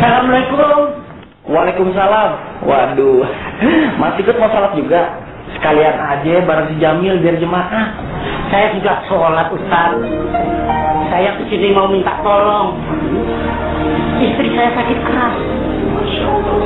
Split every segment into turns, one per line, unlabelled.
Assalamualaikum. Waalaikumsalam. Waduh, Mas ikut mau sholat juga? Sekalian aja bareng si Jamil biar jemaah.
Saya juga sholat, Ustaz. Saya kesini mau minta tolong. Istri saya sakit keras.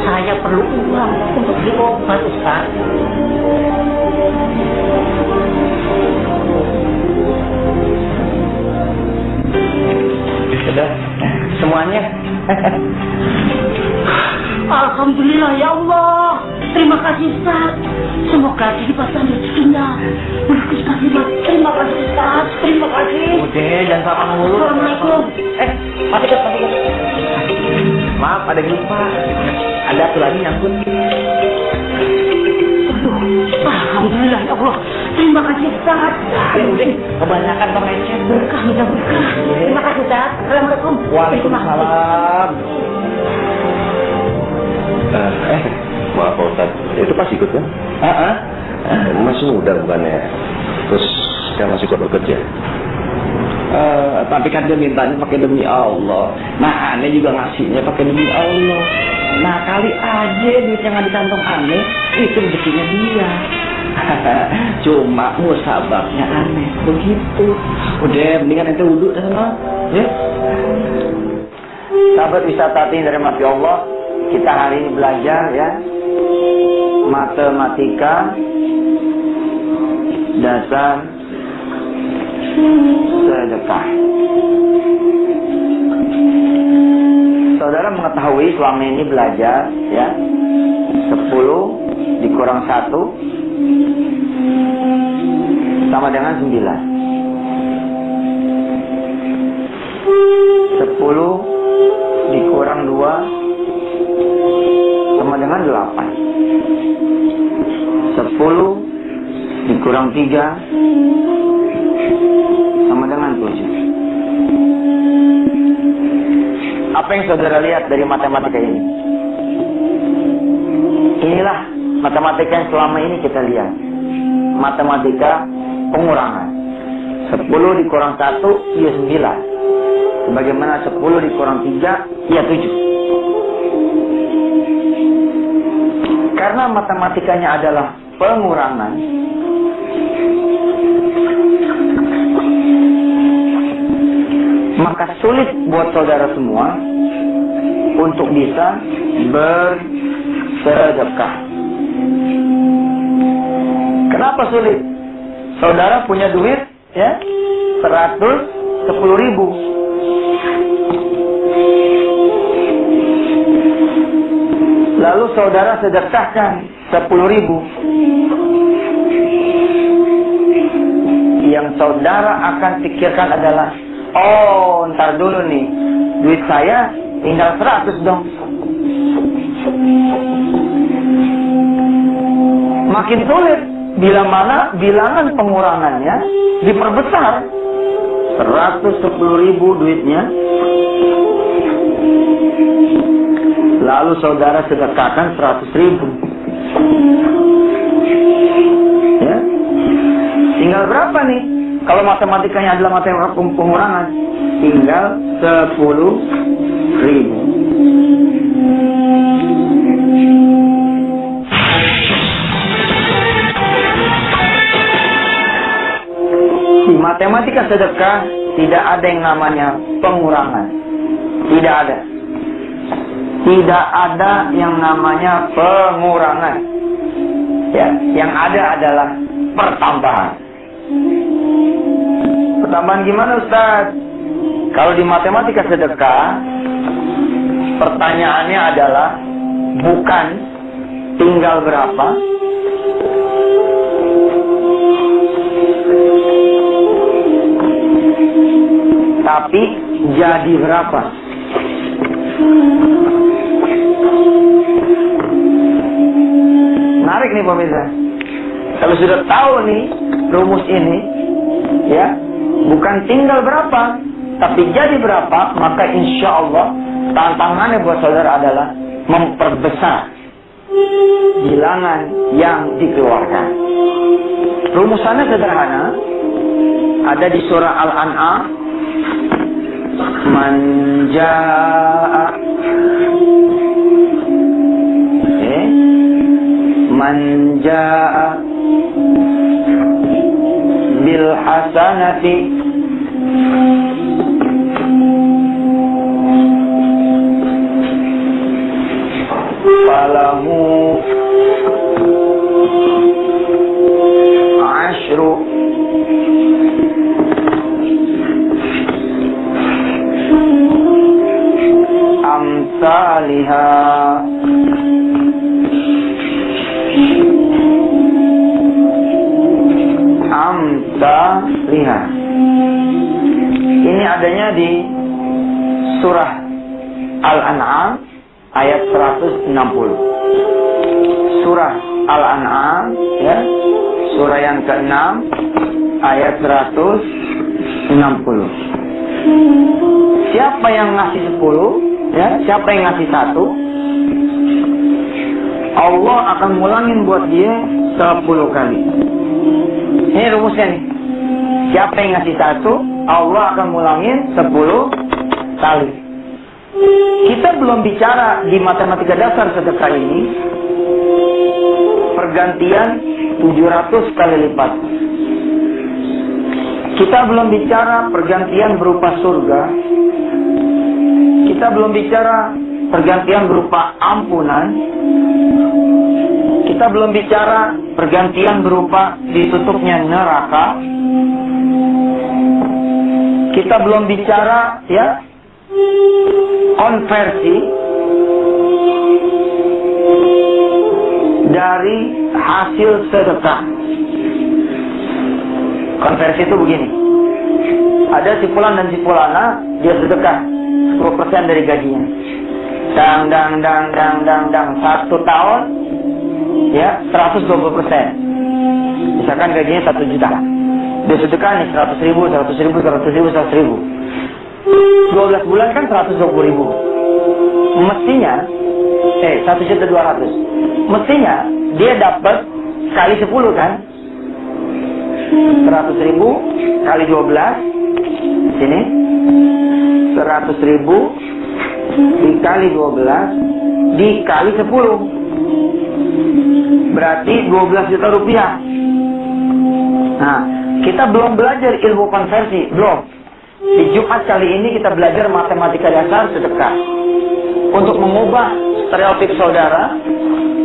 Saya perlu uang untuk beli obat, Ustaz.
Sudah semuanya.
Alhamdulillah ya Allah. Terima kasih Ustaz. Semoga dilibatkan rezekinya. Terima kasih Ustaz. Terima kasih.
Udah jangan salah mulu.
Assalamualaikum.
Mati kan. Maaf ada yang lupa. Ada satu lagi nyangkut.
Alhamdulillah ya Allah. Terima kasih Ustaz.
Udah kebanyakan pengecer.
Berkah minta berkah. Terima kasih Ustaz. Assalamualaikum.
Waalaikumsalam.
Maaf Pak Ustaz, itu pas ikut kan? Masih muda bukannya? Terus dia masih ikut bekerja?
Tapi kan dia mintanya pakai demi Allah. Nah aneh juga ngasihnya pakai demi Allah. Nah kali aja duit yang ada di kantong aneh itu rezekinya dia. Cuma musababnya aneh begitu. Udah mendingan ente wudhu sama ya.
Sahabat wisata hati dari mati Allah, kita hari ini belajar ya matematika dasar sedekah. Saudara mengetahui selama ini belajar ya 10 dikurang 1 sama dengan 9. 10 dikurang 2 sama dengan 8. 10 dikurang 3 sama dengan 7. Apa yang saudara lihat dari matematika ini? Inilah matematika yang selama ini kita lihat. Matematika pengurangan. 10 dikurang 1 ya 9. Sebagaimana 10 dikurang 3 ya 7. Karena matematikanya adalah pengurangan, maka sulit buat saudara semua untuk bisa bersedekah. Kenapa sulit? Saudara punya duit ya 110.000. Lalu saudara sedekahkan 10.000. Yang saudara akan pikirkan adalah, oh ntar dulu nih, duit saya tinggal 100 dong. Makin sulit, bila mana bilangan pengurangannya diperbesar. 110.000 duitnya. Lalu saudara sedekahkan 100.000. Ya. Tinggal berapa nih? Kalau matematikanya adalah matematika pengurangan, tinggal 10.000. Di matematika sedekah tidak ada yang namanya pengurangan. Tidak ada. Tidak ada yang namanya pengurangan. Ya, yang ada adalah pertambahan. Pertambahan gimana Ustaz? Kalau di matematika sedekah, pertanyaannya adalah bukan tinggal berapa, tapi jadi berapa. Menarik nih pemirsa. Kalau sudah tahu nih rumus ini, ya, bukan tinggal berapa, tapi jadi berapa, maka insya Allah tantangannya buat saudara adalah memperbesar bilangan yang dikeluarkan. Rumusannya sederhana, ada di surah Al-An'am. Man jaa'a man jaa bil hasanati falahu ashru amsalha. Lihat, ini adanya di surah Al-An'am ayat 160. Surah Al-An'am, ya, surah yang ke-6 ayat 160. Siapa yang ngasih 10, ya, siapa yang ngasih 1, Allah akan mulangin buat dia 10 kali. Ini rumusnya nih. Siapa yang ngasih 1, Allah akan mulangin 10 kali. Kita belum bicara di matematika dasar sedekah ini pergantian 700 kali lipat. Kita belum bicara pergantian berupa surga. Kita belum bicara pergantian berupa ampunan. Kita belum bicara pergantian berupa ditutupnya neraka. Kita belum bicara, ya, konversi dari hasil sedekah. Konversi itu begini. Ada si fulan dan si fulana, dia sedekah 10% dari gajinya. Dang 1 tahun, ya, 120%. Misalkan gajinya 1 juta. Dia sedekah nih 100.000, 100.000, 100.000, 100.000. 12 bulan kan 120.000. Mestinya 1.200.000. Mestinya dia dapat kali 10 kan? 100.000 kali 12. Sini. 100.000 dikali 12 dikali 10. Berarti 12 juta rupiah. Nah, kita belum belajar ilmu konversi, belum. Di Jumat kali ini kita belajar matematika dasar sedekah. Untuk mengubah stereotip saudara,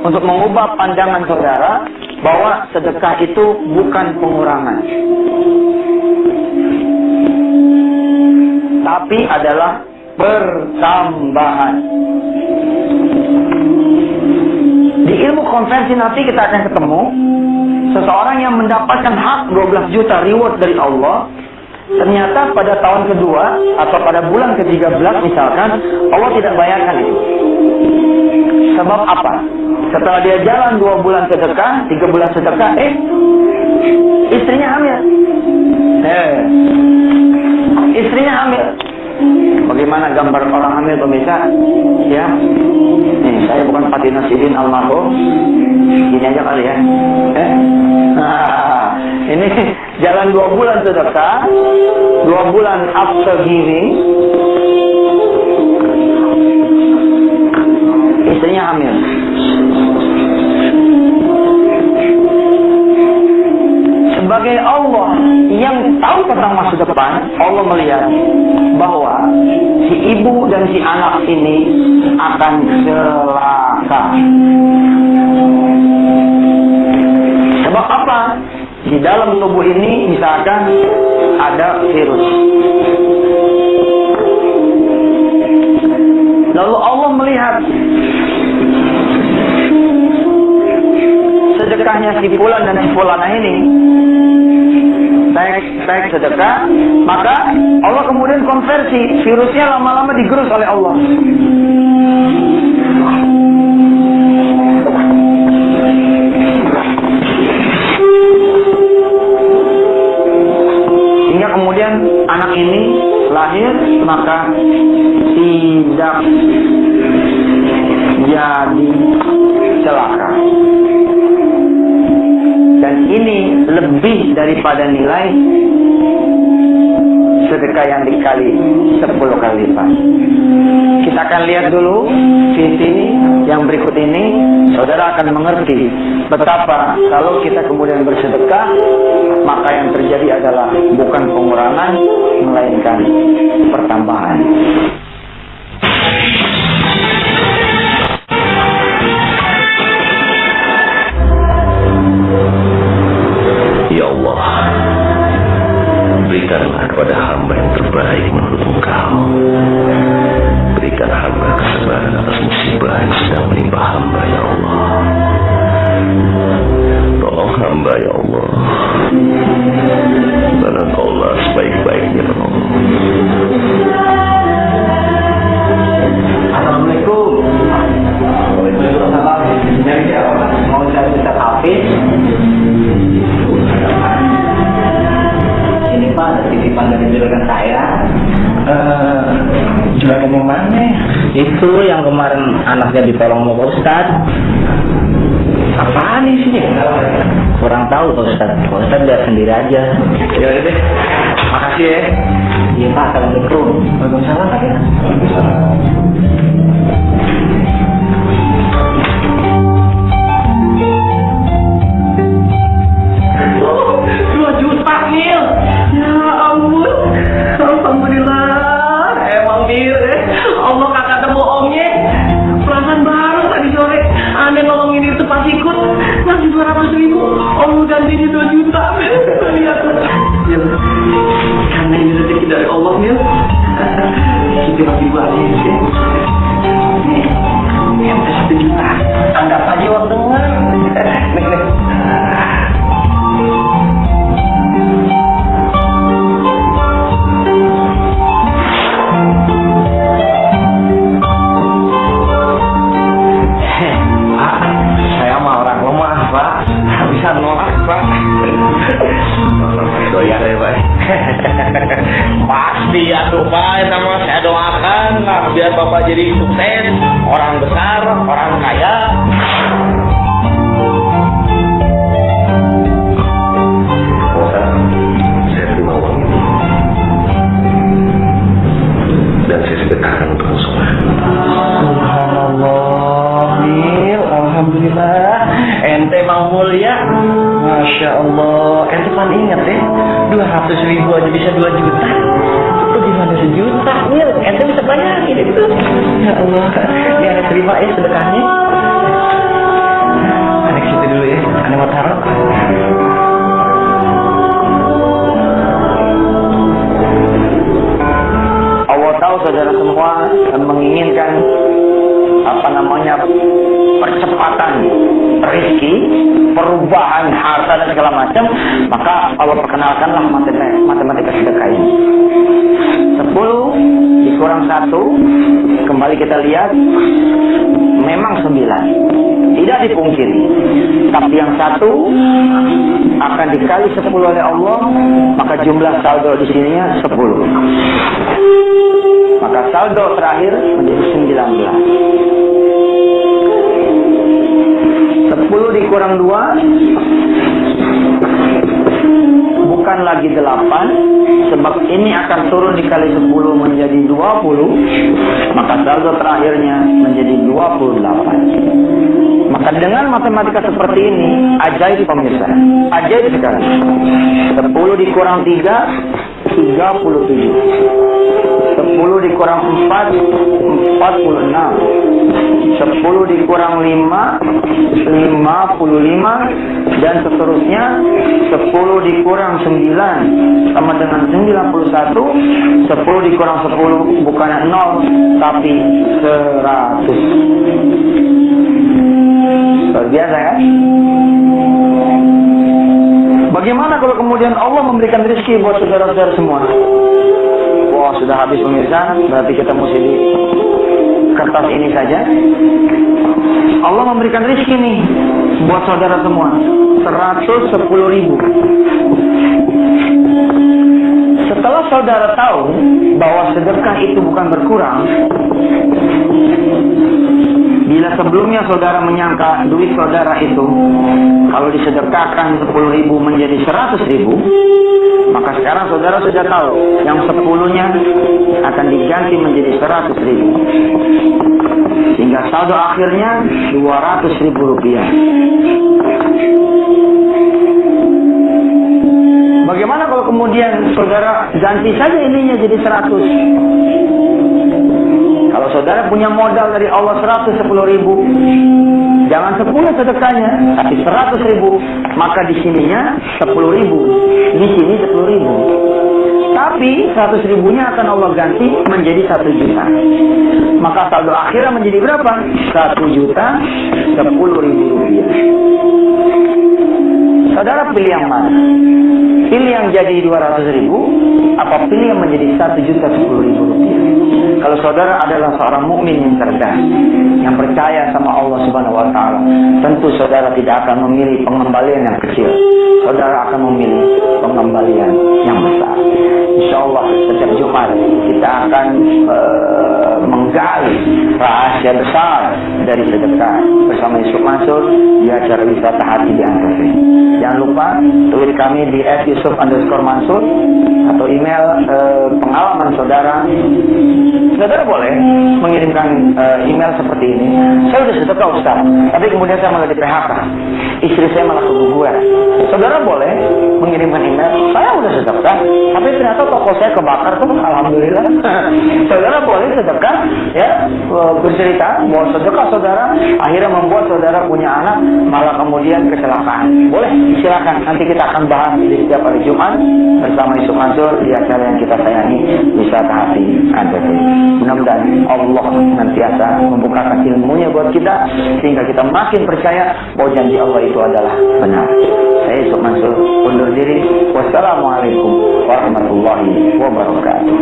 untuk mengubah pandangan saudara bahwa sedekah itu bukan pengurangan, tapi adalah pertambahan. Di ilmu konversi nanti kita akan ketemu seseorang yang mendapatkan hak 12 juta reward dari Allah. Ternyata pada tahun kedua atau pada bulan ke-13 misalkan, Allah tidak bayarkan itu. Sebab apa? Setelah dia jalan 2 bulan sedekah, 3 bulan sedekah, istrinya hamil. Istrinya hamil. Bagaimana gambar orang hamil pemirsa? Ya, nih saya bukan Fatih Nasirin almarhum. Gini aja kali ya. Nah, ini jalan 2 bulan sedekah, 2 bulan after giving, istrinya hamil. Sebagai Allah yang tahu tentang masa depan, Allah melihat bahwa si ibu dan si anak ini akan celaka. Sebab apa? Di dalam tubuh ini misalkan ada virus. Lalu Allah melihat sedekahnya si fulan dan si fulana ini baik sedekah, maka Allah kemudian konversi, virusnya lama-lama digerus oleh Allah. Hingga kemudian anak ini lahir, maka tidak jadi celaka. Dan ini lebih daripada nilai sedekah yang dikali 10 kali lipat. Kita akan lihat dulu visi yang berikut ini, saudara akan mengerti betapa kalau kita kemudian bersedekah, maka yang terjadi adalah bukan pengurangan, melainkan pertambahan.
Ya Allah, berikanlah kepada hamba yang terbaik menurut Engkau. Berikan hamba kesabaran atas musibah yang sedang menimpa hamba, ya Allah. Tolong hamba, ya Allah. Dan Engkaulah sebaik-baiknya penolong.
Assalamualaikum. Waalaikumsalam. Nyari siapa? Mau cari Ustaz Hafiz? Ini Pak, ada titipan dari juragan saya. Juragan yang mana?
Itu yang kemarin anaknya ditolong sama Pak Ustad.
Apaan isinya?
Kurang tahu Pak Ustad. Pak Ustad lihat sendiri aja.
Ya udah deh. Makasih ya.
Iya Pak, Assalamualaikum.
Waalaikumsalam Pak ya. Oh, 2 juta Mil. Ya ampun. Alhamdulillah. Emang Mil Allah kagak ada bohongnya. Perasaan baru tadi sore aneh ngomongin itu pas ikut ngasih 200.000. Allah gantinya 2 juta Mil. Lihat Mil. Karena ini rezeki dari Allah Mil. Kita bagi-bagi aja sih. Ente 1 juta. Anggap aja uang dengar. Nih. Bisa nolak Pak.
Doyan ya Pak.
Pasti ya tuh Pak, sama saya doakan lah biar Bapak jadi sukses, orang besar, orang kaya.
Ustaz, saya terima uang ini dan saya sedekahkan untuk musola.
Subhanallah, Mil, alhamdulillah. Ente mau mulia, Masya Allah. Ente kan ingat ya, 200.000 aja bisa 2 juta. Itu gimana sejuta, Mil? Ente bisa bayangin itu. Ya Allah, ya terima ya sedekahnya. Ane ke situ dulu ya, ane mau taruh. Allah tahu saudara semua dan menginginkan percepatan rezeki, perubahan harta dan segala macam, maka Allah perkenalkanlah matematika sedekah ini. 10 dikurang 1, kembali kita lihat, memang 9. Tidak dipungkiri. Tapi yang 1 akan dikali 10 oleh Allah, maka jumlah saldo di sininya 10. Maka saldo terakhir menjadi 19. 10 dikurang 2 bukan lagi 8, sebab ini akan turun dikali 10 menjadi 20, maka saldo terakhirnya menjadi 28. Maka dengan matematika seperti ini, ajaib pemirsa, ajaib sekali. 10 dikurang 3, 37. 10 dikurang 4, 46. 10 dikurang 5, 55, dan seterusnya. 10 dikurang 9 sama dengan 91. 10 dikurang 10 bukan 0 tapi 100. Luar biasa kan? Bagaimana kalau kemudian Allah memberikan rezeki buat saudara-saudara semua? Wah, sudah habis pemirsa, berarti kita mesti di kertas ini saja. Allah memberikan rezeki nih buat saudara semua, 110.000. Setelah saudara tahu bahwa sedekah itu bukan berkurang, bila sebelumnya saudara menyangka duit saudara itu kalau disedekahkan 10.000 menjadi 100.000, maka sekarang saudara sudah tahu yang 10-nya akan diganti menjadi 100.000, sehingga saldo akhirnya 200.000 rupiah. Bagaimana kalau kemudian saudara ganti saja ininya jadi 100? Kalau saudara punya modal dari Allah 110.000, jangan 10 sedekahnya, tapi 100.000, maka di sininya 10.000, di sini 10.000. Tapi 100.000-nya akan Allah ganti menjadi 1 juta. Maka saldo akhirnya menjadi berapa? 1.010.000 rupiah. Saudara pilih yang mana? Pilih yang jadi 200.000, apa pilih yang menjadi 1.010.000 rupiah? Kalau saudara adalah seorang mukmin yang cerdas, yang percaya sama Allah Subhanahu wa taala, tentu saudara tidak akan memilih pengembalian yang kecil. Saudara akan memilih pengembalian yang besar. Insyaallah setiap Jumat kita akan menggali rahasia besar dari sedekah bersama Yusuf Mansur di acara wisata hati di Antv. Jangan lupa tweet kami di @yusuf_mansur atau email pengalaman saudara. Saudara boleh mengirimkan email seperti ini. Saya sudah sedekah Ustaz, tapi kemudian saya malah di PHK. Istri saya malah keguguran. Saudara boleh mengirimkan email. Saya sudah sedekah, tapi ternyata toko saya kebakar tuh. Alhamdulillah. Saudara boleh sedekah, ya, bercerita bahwa sedekah saudara akhirnya membuat saudara punya anak malah kemudian kecelakaan. Boleh, silakan. Nanti kita akan bahas di setiap hari Jumat bersama Yusuf Mansur di acara yang kita sayangi, Wisata Hati Antv. Mudah-mudahan Allah nantiasa membukakan ilmunya buat kita sehingga kita makin percaya bahwa janji Allah itu adalah benar. Saya Yusuf Mansur undur diri. Wassalamualaikum warahmatullahi wabarakatuh.